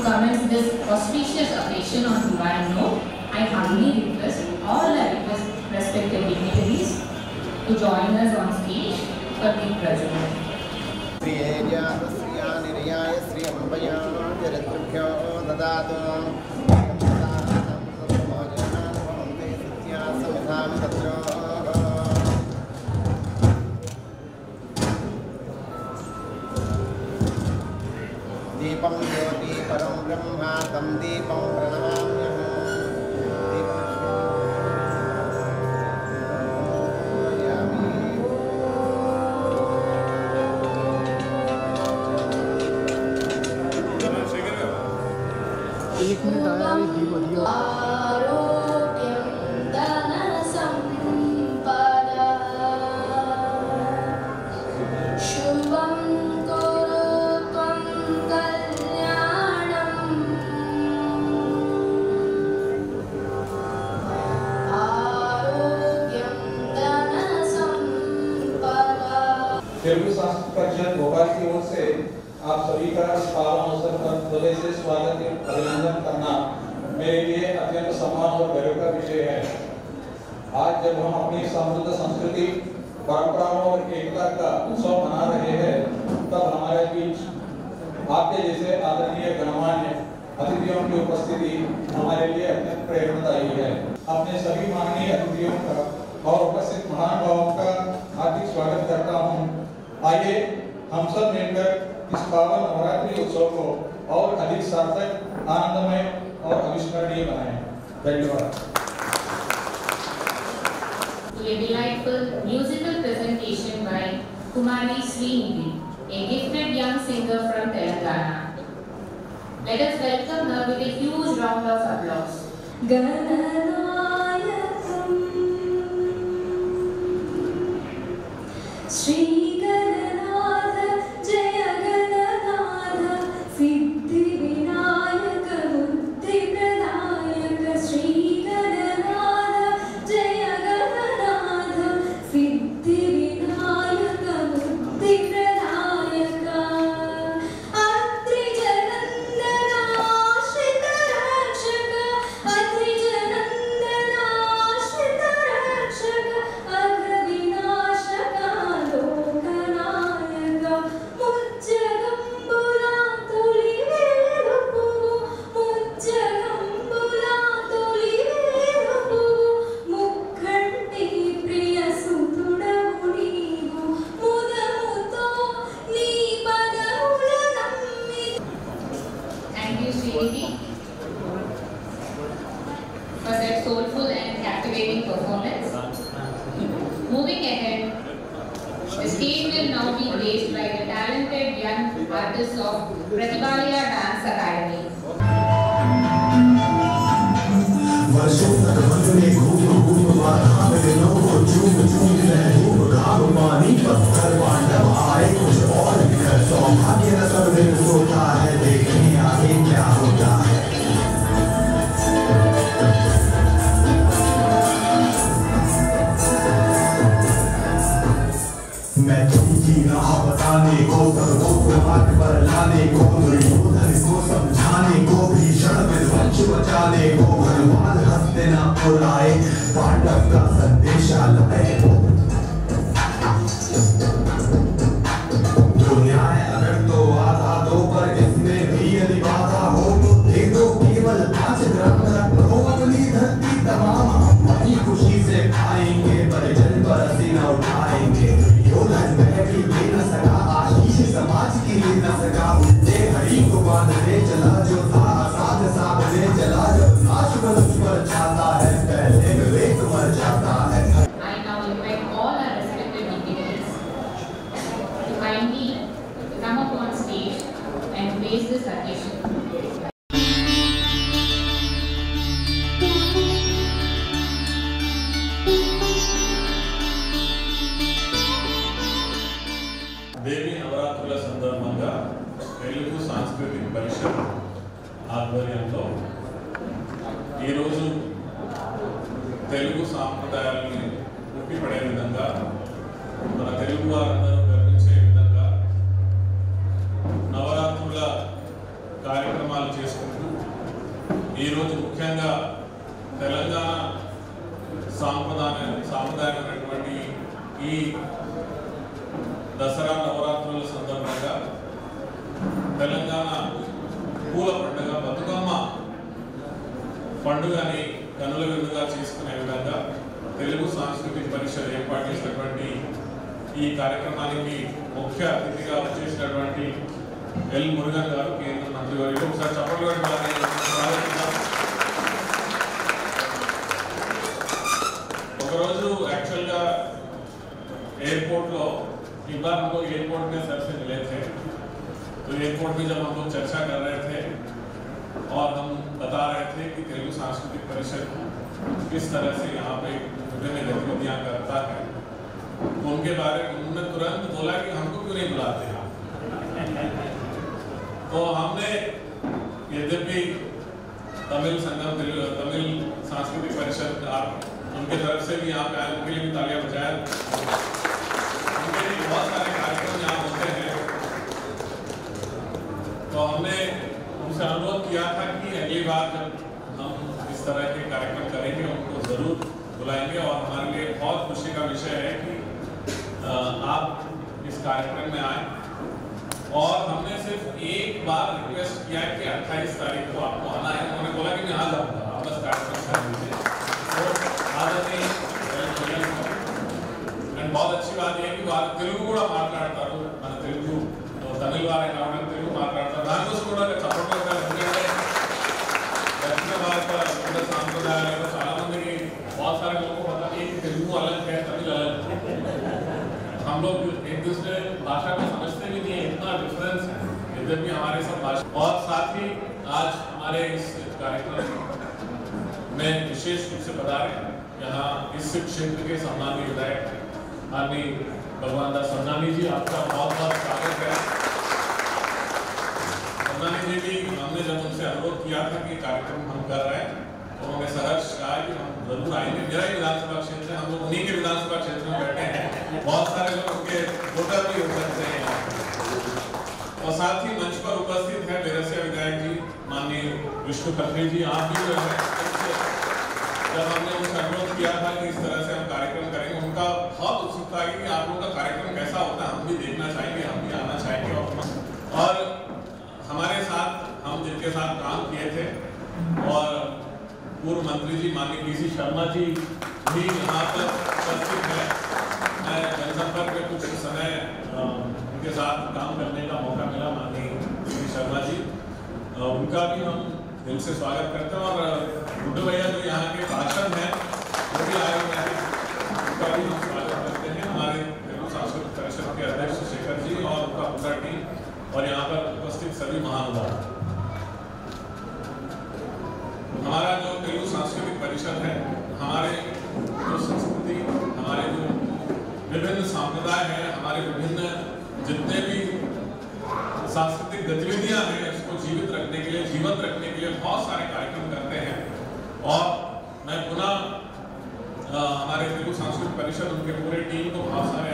To commence this auspicious occasion on divine note, I humbly request all our respected dignitaries to join us on stage for the present. दीपं ज्योति परं ब्रह्मा तं दीपं प्रणमाम्यहम्। एक minute आया दीप दिया तेलुगु सांस्कृतिक परिषद भोपाल की ओर से आप सभी का इस पावन अवसर पर हृदय से स्वागत एवं अभिनंदन करना मेरे लिए अत्यंत सम्मान और गर्व का विषय है। आज जब हम अपनी समृद्ध संस्कृति, परंपराओं और एकता का उत्सव मना रहे हैं, तब हमारे बीच आपके जैसे आदरणीय गणमान्य अतिथियों की उपस्थिति हमारे लिए अत्यंत प्रेरणादायी है। अपने सभी माननीय अतिथियों का और उपस्थित महानुभावों का हार्दिक स्वागत करता हूँ। आइए हम सब मिलकर इस पावन नवरात्रि उत्सव को और अधिक सार्थक, आनंदमय और अविस्मरणीय बनाएं। धन्यवाद। A delightful musical presentation by Kumari Srinidhi, a gifted young singer from Telangana. Let us welcome her with a huge round of applause. Shri Gananath Jaya Gananath Siddhi Vinayaka Buddhi Pradayaka Shri Gananath Jaya Gananath Siddhi Vinayaka Buddhi Pradayaka Atri Janandana Ashrita Rakshaka Atri Janandana Ashrita Rakshaka Agra Vinashaka Thank you, Srinidhi, for that soulful and captivating performance. Moving ahead, the stage will now be graced by the talented young artists of Pratibhalaya Dance Academy. मैं तुमकी राह बताने को, सर्वों को हाथ पर लाने को, दुर्योधन को समझाने को, भीषण विध्वंस बचाने को, भगवान हंसते न उड़ाए, पांडव का संदेशा लाए। दुनिया है अगर तो आधा दो, पर इसमें भी यदि बाधा हो तो दे दो केवल 5 ग्राम रखो, अपनी धरती तमाम हम वही खुशी से खाएंगे, परिजन पर पसीना उठाएंगे। योधन वह भी ले न सका, आशीष समाज की ले न सका, उल्टे हरि को बांध ले चला जो था, आजाद साथ ले चला जो नाश मनुष्य पर जाता है, पहले विवेक मर जाता है। I now invite all our respected dignitaries to kindly come up on stage and grace this occasion. దేవి నవరాత్రుల సందర్భంగా తెలుగు సాంస్కృతిక పరిషత్ ఆధ్వర్యంలో ఈరోజు తెలుగు సాంప్రదాయాలని ఉట్టిపడే విధంగా, మన తెలుగు వారందరూ గర్వించే విధంగా నవరాత్రుల కార్యక్రమాలు చేసుకుంటారు. సాంప్రదాయమైనటువంటి ఈ దసరా నవరాత్రుల సందర్భంగా తెలంగాణ పూల పండుగ బతుకమ్మ పండుగని కనుల విందుగా చేసుకునే విధంగా తెలుగు సాంస్కృతిక పరిషత్ ఏర్పాటు చేసినటువంటి ఈ కార్యక్రమానికి ముఖ్య అతిథిగా వచ్చేసినటువంటి ఎల్ మురుగన్ గారు కేంద్ర మంత్రివర్యులు ఒకసారి చప్పట్లు ఒకరోజు యాక్చువల్గా एयरपोर्ट एक बार हम लोग एयरपोर्ट में सर से मिले थे, तो एयरपोर्ट में जब हम लोग चर्चा कर रहे थे और हम बता रहे थे कि तेलुगु सांस्कृतिक परिषद किस तरह से यहाँ पे विभिन्न गतिविधियाँ करता है, तो उनके बारे में उन्होंने तुरंत बोला कि हमको क्यों नहीं बुलाते हैं। तो हमने यद्यपि तमिल संगम तमिल सांस्कृतिक परिषद आप उनके तरफ से भी यहाँ पे आए, उनके लिए भी तालियां बजाएं। उनके लिए बहुत सारे कार्यक्रम यहाँ होते हैं, तो हमने उनसे अनुरोध किया था कि अगली बार जब हम इस तरह के कार्यक्रम करेंगे उनको जरूर बुलाएंगे। और हमारे लिए बहुत खुशी का विषय है कि आप इस कार्यक्रम में आए। और हमने सिर्फ एक बार रिक्वेस्ट किया कि 28 तारीख को आपको आना है, उन्होंने बोला कि मैं आ जाऊँगा, आप बस कार्यक्रम कर लीजिए। అండ్ बहुत अच्छी बात है कि వాళ్ళు తెలుగు కూడా మాట్లాడతారు, మన తెలుగు తమిళ వారే కావడం తెలుగు మాట్లాడతారు, దానికోసం కూడా సపోర్ట్ అవుతారు। ఎందుకంటే దక్షిణ భారత సాంప్రదాయాలు చాలా మందికి बहुत सारे लोगों को पता नहीं कि तेलुगु अलग है तमिल अलग है, हम लोग एक दूसरे भाषा को समझते भी नहीं है, इतना डिफरेंस है यद्यपि हमारे सब भाषा। और साथ ही आज हमारे इस कार्यक्रम में विशेष रूप से पधारे यहाँ इस क्षेत्र के सम्मानीय विधायक माननीय भगवान दास सरनानी जी, आपका बहुत बहुत स्वागत है। सरनानी जी भी हमने जब उनसे अनुरोध किया था कि कार्यक्रम हम कर रहे हैं तो उन्होंने सहर्ष कहा कि हम जरूर आएंगे। मेरा ही विधानसभा क्षेत्र है, हम लोग उन्हीं के विधानसभा क्षेत्र में बैठे हैं, बहुत सारे लोग उनके वोटर भी हो सकते हैं। और साथ ही मंच पर उपस्थित है बेरसिया विधायक जी माननीय विष्णु खत्री जी, आप भी जो है जब हमने उनसे अनुरोध किया था कि इस तरह से हम कार्यक्रम करेंगे, उनका बहुत उत्सुकता है कि आप लोगों का कार्यक्रम कैसा होता है, हम भी देखना चाहेंगे, हम भी आना चाहेंगे। और हमारे साथ हम जिनके साथ काम किए थे और पूर्व मंत्री जी माननीय पीसी शर्मा जी भी यहाँ पर उपस्थित है। मैं जनसंपर्क में कुछ समय उनके साथ काम करने का मौका मिला, माननीय पीसी शर्मा जी, उनका भी हम दिल से स्वागत करते हैं। और गुड्डू भैया जो यहाँ के पार्षद हैं वो भी आए हुए हैं, उनका भी हम स्वागत करते हैं। हमारे तेलुगु सांस्कृतिक परिषद के अध्यक्ष शेखर जी और उनका पूरा टीम और यहाँ पर उपस्थित सभी महानुभाव। हमारा जो तेलुगु सांस्कृतिक परिषद है, हमारे जो संस्कृति, हमारे जो विभिन्न संप्रदाय हैं, हमारे विभिन्न जितने भी सांस्कृतिक गतिविधियां हैं उसको जीवित रखने के लिए, जीवंत रखने के लिए बहुत सारे कार्यक्रम करते हैं। और मैं पुनः हमारे तेलुगु सांस्कृतिक परिषद उनके पूरे टीम को, बहुत सारे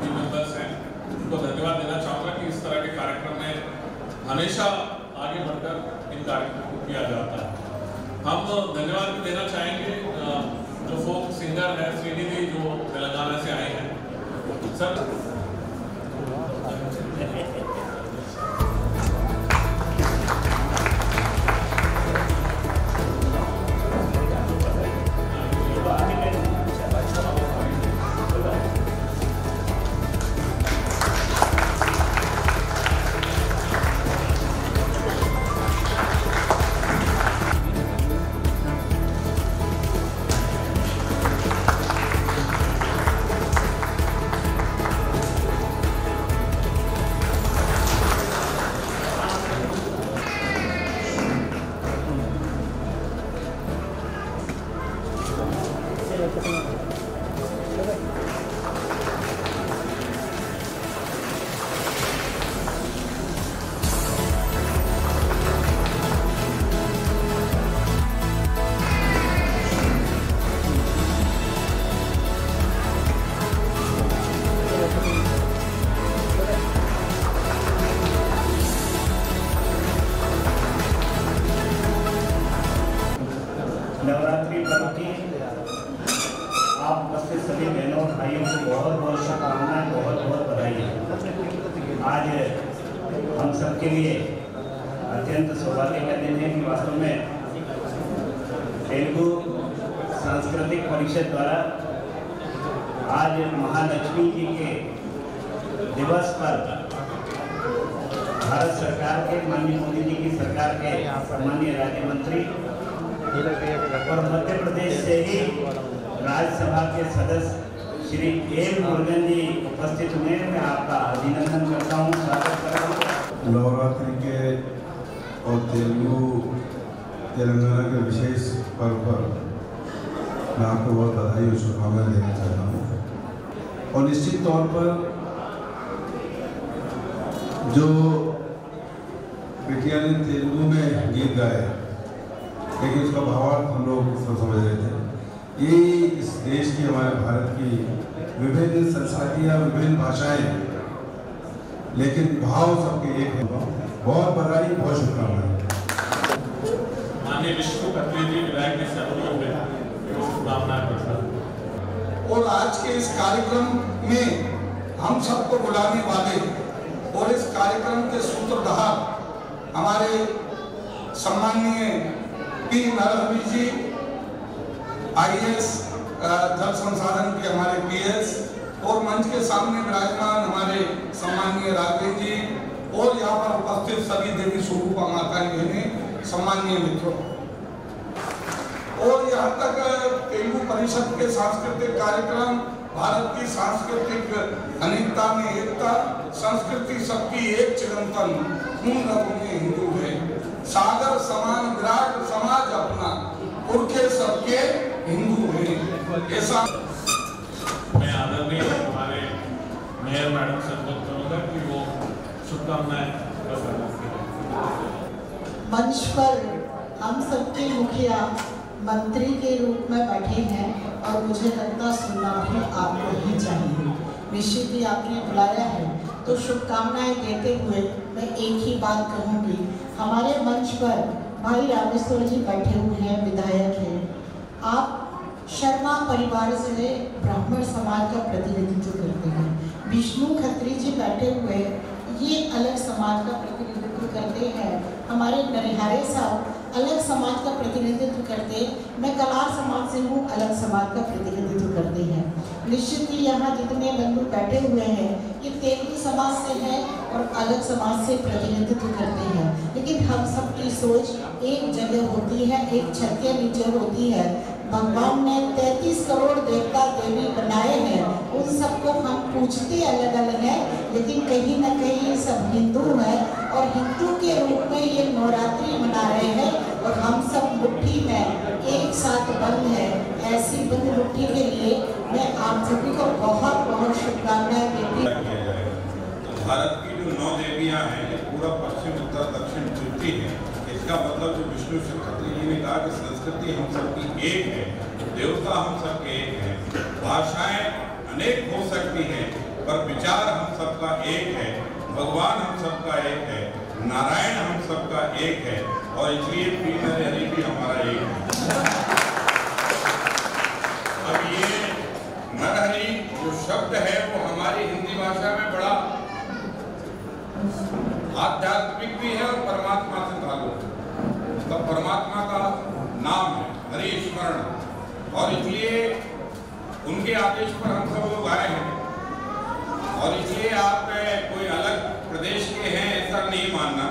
टीम मेंबर्स हैं, उनको धन्यवाद देना चाहूँगा कि इस तरह के कार्यक्रम में हमेशा आगे बढ़कर इन कार्यक्रमों को किया जाता है। हम धन्यवाद भी देना चाहेंगे जो फोक सिंगर है श्रीनिधि जो तेलंगाना से आए हैं सर। से सभी बहनों और भाइयों को बहुत बहुत शुभकामनाएं, बहुत बहुत बधाई। आज हम सबके लिए अत्यंत सौभाग्य का दिन है कि वास्तव में तेलुगु सांस्कृतिक परिषद द्वारा आज महालक्ष्मी जी के दिवस पर भारत सरकार के माननीय मोदी जी की सरकार के माननीय राज्य मंत्री और मध्य प्रदेश से ही राज्यसभा के सदस्य श्री एल मुरुगन जी उपस्थित हुए। मैं आपका अभिनंदन करता हूँ, स्वागत करता हूँ। नवरात्रि के और तेलंगाना के विशेष पर्व पर मैं आपको बहुत बधाई और शुभकामनाएं देना चाहता हूँ। और निश्चित तौर पर जो बिटिया ने तेलुगु में गीत गाए, लेकिन उसका भावार्थ हम लोग सब समझ रहे थे। ये इस देश की, हमारे भारत की विभिन्न संस्कृतियाँ, विभिन्न भाषाएं, लेकिन भाव सबके एक है। बहुत बधाई, बहुत शुभकामनाएं। माननीय विष्णु खत्री जी विधायक के सहयोग में शुभकामनाएं। और आज के इस कार्यक्रम में हम सबको बुलाने वाले और इस कार्यक्रम के सूत्रधार हमारे सम्माननीय पी नरहरि जी, IAS जल संसाधन के हमारे PS, और मंच के सामने विराजमान हमारे सम्माननीय राघवेंद्र जी, और यहाँ पर उपस्थित सभी देवी स्वरूपा माताएं बहनें, सम्माननीय मित्रों, और यहाँ तक तेलुगु परिषद के सांस्कृतिक कार्यक्रम, भारत की सांस्कृतिक अनेकता में एकता, संस्कृति सबकी एक चिरंतन, खून रग में हिंदू है, सागर समान विराट समाज अपना, पुरखे सबके हिंदू हैं। ऐसा मैं आदरणीय हमारे मेयर मैडम से अनुरोध करूंगा कि वो शुभकामनाएं मंच पर हम सबके मुखिया मंत्री के रूप में बैठे हैं और मुझे लगता सुनना भी आपको ही चाहिए। निश्चित ही आपने बुलाया है तो शुभकामनाएं देते हुए मैं एक ही बात कहूँगी। हमारे मंच पर भाई रामेश्वर जी बैठे हुए हैं, विधायक हैं। आप शर्मा परिवार से ब्राह्मण समाज का प्रतिनिधित्व करते हैं। विष्णु खत्री जी बैठे हुए, ये अलग समाज का प्रतिनिधित्व करते हैं। हमारे नरिहारे साहब अलग समाज का प्रतिनिधित्व करते, मैं कलार समाज से हूँ, अलग समाज का प्रतिनिधित्व करते हैं। निश्चित ही यहाँ जितने बंधु बैठे हुए हैं ये तेलुगु समाज से हैं और अलग समाज से प्रतिनिधित्व करते हैं, लेकिन हम सबकी सोच एक जगह होती है, एक छत के नीचे होती है। भगवान ने 33 करोड़ देवता देवी बनाए हैं, उन सबको हम पूछते अलग अलग हैं, लेकिन कहीं ना कहीं सब हिंदू हैं और हिंदू के रूप में ये नवरात्रि मना रहे हैं और हम सब मुट्ठी में एक साथ बंद है। ऐसी बंद मुट्ठी के लिए मैं आप सभी को बहुत बहुत शुभकामनाएं देती हूँ। भारत की जो 9 देवियाँ हैं, ये पूरा पश्चिम, उत्तर, दक्षिण, पूर्वी है। इसका मतलब जो विष्णु खत्री जी ने कहा कि संस्कृति हम सबकी एक है, देवता हम सबके एक है, भाषाएं अनेक हो सकती हैं पर विचार हम सबका एक है, भगवान हम सबका एक है, नारायण हम सबका एक है, और इसलिए पी नरहरि भी हमारा एक है। अब ये नरहरि जो शब्द है वो हमारी हिंदी भाषा में बड़ा आध्यात्मिक भी है और परमात्मा से ताल्लुक है। तो परमात्मा का नाम है हरि स्मरण, और इसलिए उनके आदेश पर हम सब लोग आए हैं। और इसलिए आप कोई अलग प्रदेश के हैं ऐसा नहीं मानना,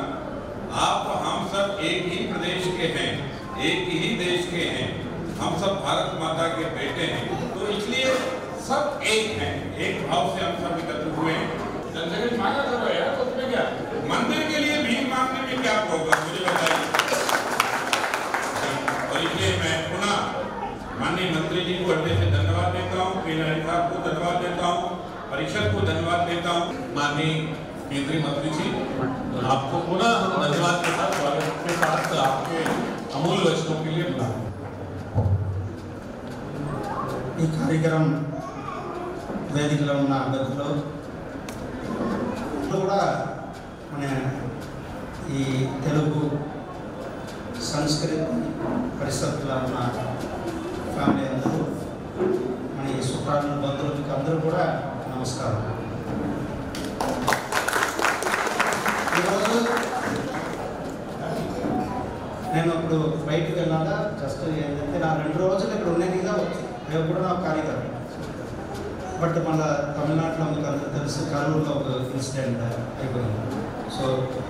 आप हम सब एक ही प्रदेश के हैं, एक ही देश के हैं, हम सब भारत माता के बेटे हैं। तो इसलिए सब एक हैं, एक भाव से हम सब एकत्र हुए हैं। जनसंख्या मांगा करो यार, तो उसमें क्या मंदिर के लिए भीख मांगने में क्या होगा मुझे बताइए। और इसलिए मैं पुनः माननीय मंत्री जी को हृदय से धन्यवाद देता हूँ, पी नरहरि साहब को धन्यवाद देता हूँ, परिषद को धन्यवाद देता हूँ। माननीय केंद्रीय मंत्री जी, आपको पुनः धन्यवाद के साथ स्वागत के साथ आपके अमूल्य वचनों के लिए बुला ఈ కార్యక్రమం వేదికలో ఉన్న అతిథులు కూడా మన ఈ తెలుగు సంస్కృతి పరిషత్తులో ఉన్న ఫ్యామిలీ అందరూ మన మన ఈ సుప్రాణుల బంధువులకి అందరూ కూడా నమస్కారం. ఈరోజు నేను ఇప్పుడు బయటకు వెళ్ళాలా జస్ట్ ఏంటంటే నా 2 రోజులు ఇక్కడ ఉండేది కదా వచ్చి రేపు కూడా నాకు కార్యక్రమం. బట్ మళ్ళీ తమిళనాడులో మీకు అందరూ తెలుసు కరూరులో ఒక ఇన్సిడెంట్ అయిపోయింది. సో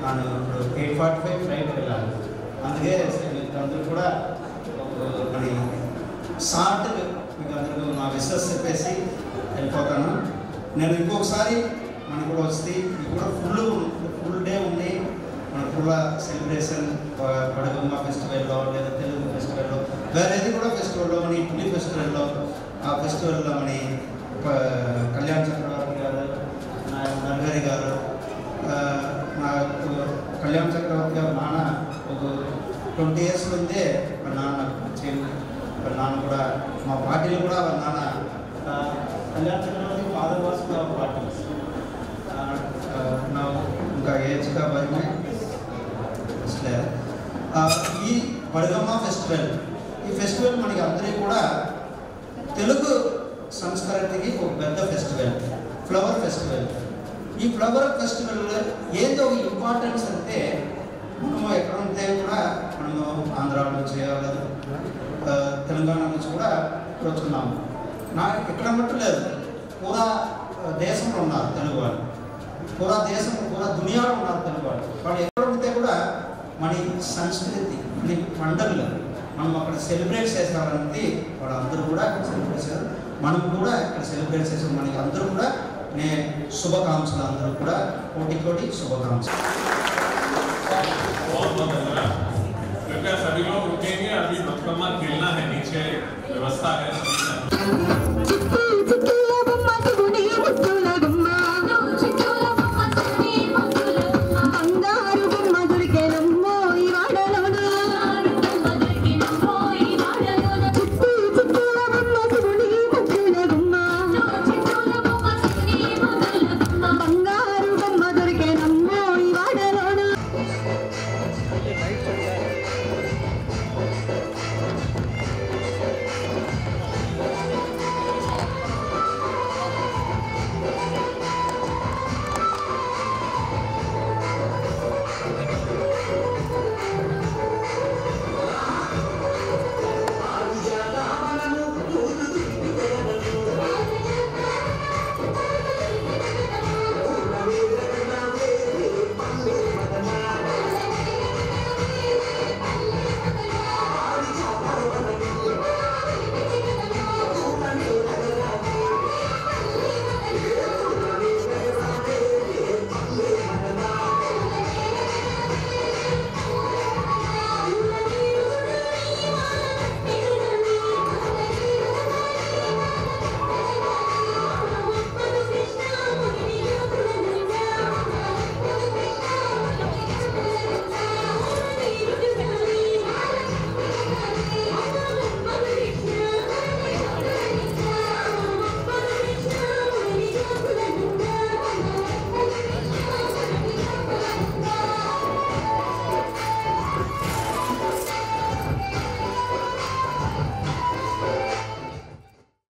నేను ఇప్పుడు 8:45 ఫ్లైట్ వెళ్ళాలి. అందుకే మీకు అందరూ కూడా మరి షార్ట్ మీకు అందరూ నా విషెస్ చెప్పేసి వెళ్ళిపోతాను. నేను ఇంకొకసారి మనకు కూడా వస్తే ఇది కూడా ఫుల్ డే ఉంది. మన ఫుల్ సెలబ్రేషన్ పడగమ్మ ఫెస్టివల్లో లేదా తెలుగు ఫెస్టివల్లో వేరేది కూడా ఫెస్టివల్లో మన ఇడ్లీ ఫెస్టివల్లో ఆ ఫెస్టివల్లో మన కళ్యాణ్ చక్రవర్తి గారు నర్గరి గారు నాకు కళ్యాణ్ చక్రవర్తి గారు నాన్న ఒక 20 years నుండే మా నాన్న వాళ్ళ నాన్న కూడా మా పార్టీలో కూడా వాళ్ళ నాన్న కళ్యాణ్ చక్రవర్తి ఫాదర్ వాస్ పార్టీ నా ఇంకా ఏజ్గా భయమే ఈ బడగమ్మ ఫెస్టివల్ ఈ ఫెస్టివల్ మనకి అందరికీ కూడా తెలుగు సంస్కృతికి ఒక పెద్ద ఫెస్టివల్, ఫ్లవర్ ఫెస్టివల్. ఈ ఫ్లవర్ ఫెస్టివల్లో ఏదో ఒక ఇంపార్టెన్స్ అంటే మనము ఎక్కడ ఉంటే కూడా మనము ఆంధ్ర నుంచి తెలంగాణ నుంచి కూడా వచ్చున్నాము. నాకు ఎక్కడ మట్టు లేదు, పూరా దేశంలో ఉన్నారు తెలుగు వాళ్ళు, పూరా దేశం పూరా దునియాలో ఉన్నారు తెలుగు వాళ్ళు. వాళ్ళు ఎక్కడ ఉంటే కూడా మన సంస్కృతి మన పండుగలు మనం అక్కడ సెలబ్రేట్ చేస్తారంటే వాళ్ళందరూ కూడా సెలబ్రేట్ చేస్తారు. మనం కూడా ఇక్కడ సెలబ్రేట్ చేసాం. మనకి అందరూ కూడా శుభాకాంక్షలు, అందరూ కూడా కోటి శుభాకాంక్షలు. कृपया सभी लोग रुकेंगे, अभी बदकम्मा खेलना है, नीचे व्यवस्था है।